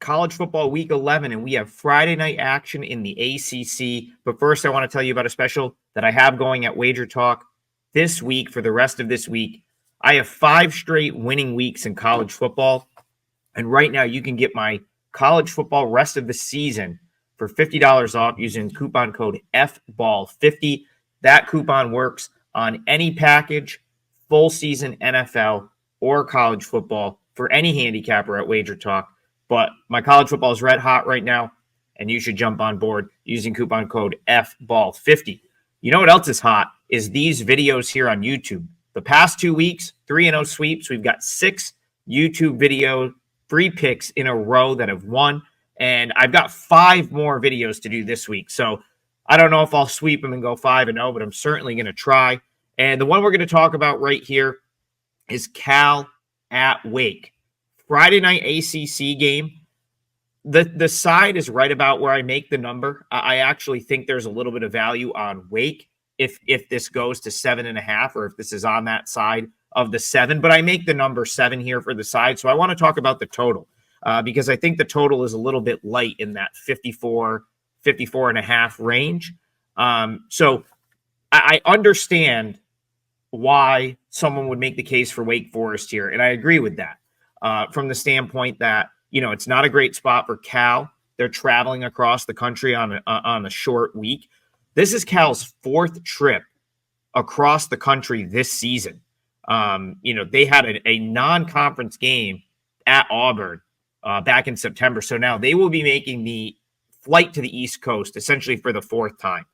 college football week 11, and we have Friday night action in the ACC. But first, I want to tell you about a special that I have going at Wager Talk this week. For the rest of this week, I have 5 straight winning weeks in college football. And right now, you can get my college football rest of the season for $50 off using coupon code FBALL50. That coupon works on any package, full season NFL or college football for any handicapper at Wager Talk. But my college football is red hot right now, and you should jump on board using coupon code FBALL50. You know what else is hot is these videos here on YouTube. The past 2 weeks, 3-0 sweeps. We've got 6 YouTube video free picks in a row that have won, and I've got 5 more videos to do this week. So I don't know if I'll sweep them and go 5-0, but I'm certainly going to try. And the one we're going to talk about right here is Cal at Wake. Friday night ACC game. The side is right about where I make the number. I actually think there's a little bit of value on Wake if this goes to 7.5, or if this is on that side of the 7. But I make the number 7 here for the side. So I want to talk about the total because I think the total is a little bit light in that 54.5 range. So I understand why someone would make the case for Wake Forest here, and I agree with that. From the standpoint that, it's not a great spot for Cal. They're traveling across the country on a short week. This is Cal's 4th trip across the country this season. They had a non-conference game at Auburn back in September. So now they will be making the flight to the East Coast essentially for the 4th time.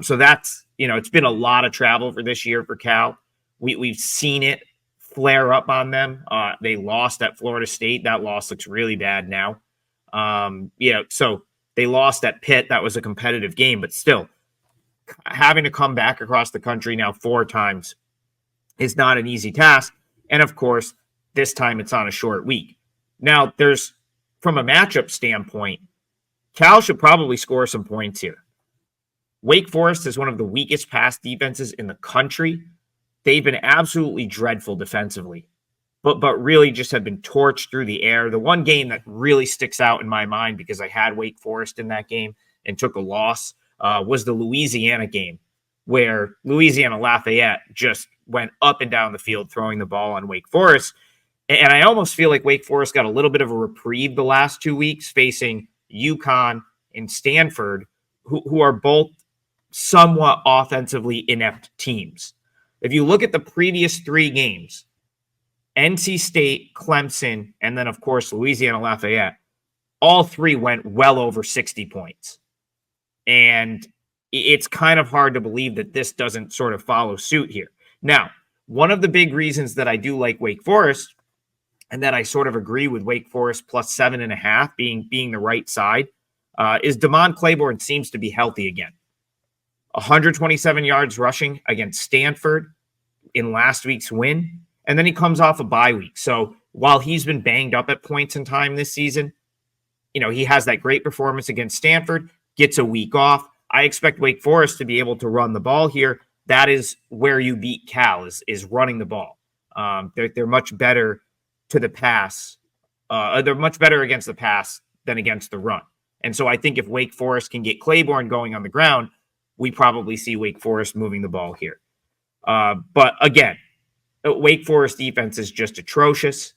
So that's, it's been a lot of travel for this year for Cal. We've seen it flare up on them. They lost at Florida State. That loss looks really bad now. So they lost at Pitt. That was a competitive game, but still having to come back across the country now 4 times is not an easy task. And of course, this time it's on a short week. Now from a matchup standpoint, Cal should probably score some points here. Wake Forest is one of the weakest pass defenses in the country. They've been absolutely dreadful defensively, but really just have been torched through the air. The one game that really sticks out in my mind, because I had Wake Forest in that game and took a loss, was the Louisiana game, where Louisiana Lafayette just went up and down the field throwing the ball on Wake Forest. And I almost feel like Wake Forest got a little bit of a reprieve the last 2 weeks facing UConn and Stanford, who are both somewhat offensively inept teams. If you look at the previous 3 games, NC State, Clemson, and then, of course, Louisiana Lafayette, all 3 went well over 60 points. And it's kind of hard to believe that this doesn't sort of follow suit here. Now, one of the big reasons that I do like Wake Forest, and that I sort of agree with Wake Forest plus 7.5 being the right side, is Damon Claiborne seems to be healthy again. 127 yards rushing against Stanford in last week's win. And then he comes off a bye week. So while he's been banged up at points in time this season, he has that great performance against Stanford, gets a week off. I expect Wake Forest to be able to run the ball here. That is where you beat Cal, is running the ball. They're much better to the pass. They're much better against the pass than against the run. And so I think if Wake Forest can get Claiborne going on the ground, we probably see Wake Forest moving the ball here. But again, Wake Forest defense is just atrocious.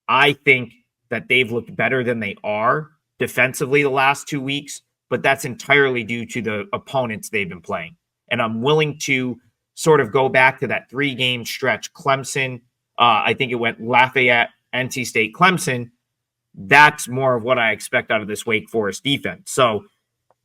I think that they've looked better than they are defensively the last 2 weeks, but that's entirely due to the opponents they've been playing. And I'm willing to sort of go back to that 3-game stretch. Clemson, I think it went Lafayette, NC State, Clemson. That's more of what I expect out of this Wake Forest defense. So,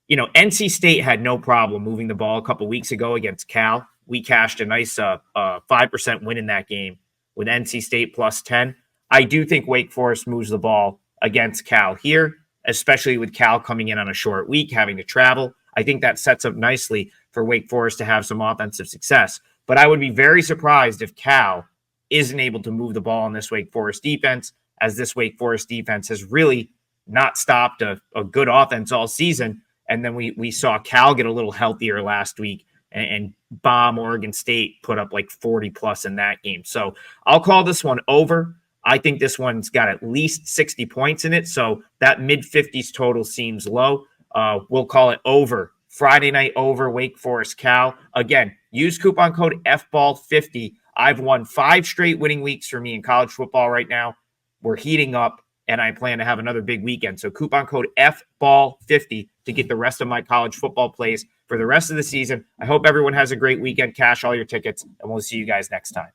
NC State had no problem moving the ball a couple weeks ago against Cal. We cashed a nice 5% win in that game with NC State plus 10. I do think Wake Forest moves the ball against Cal here, especially with Cal coming in on a short week, having to travel. I think that sets up nicely for Wake Forest to have some offensive success. But I would be very surprised if Cal isn't able to move the ball on this Wake Forest defense, as this Wake Forest defense has really not stopped a good offense all season. And then we saw Cal get a little healthier last week and bomb Oregon State, put up like 40 plus in that game. So I'll call this one over. I think this one's got at least 60 points in it. So that mid-50s total seems low. We'll call it over. Friday night over, Wake Forest Cal. Again, use coupon code FBALL50. I've won 5 straight winning weeks for me in college football right now. We're heating up, and I plan to have another big weekend. So coupon code FBALL50 to get the rest of my college football plays for the rest of the season. I hope everyone has a great weekend. Cash all your tickets, and we'll see you guys next time.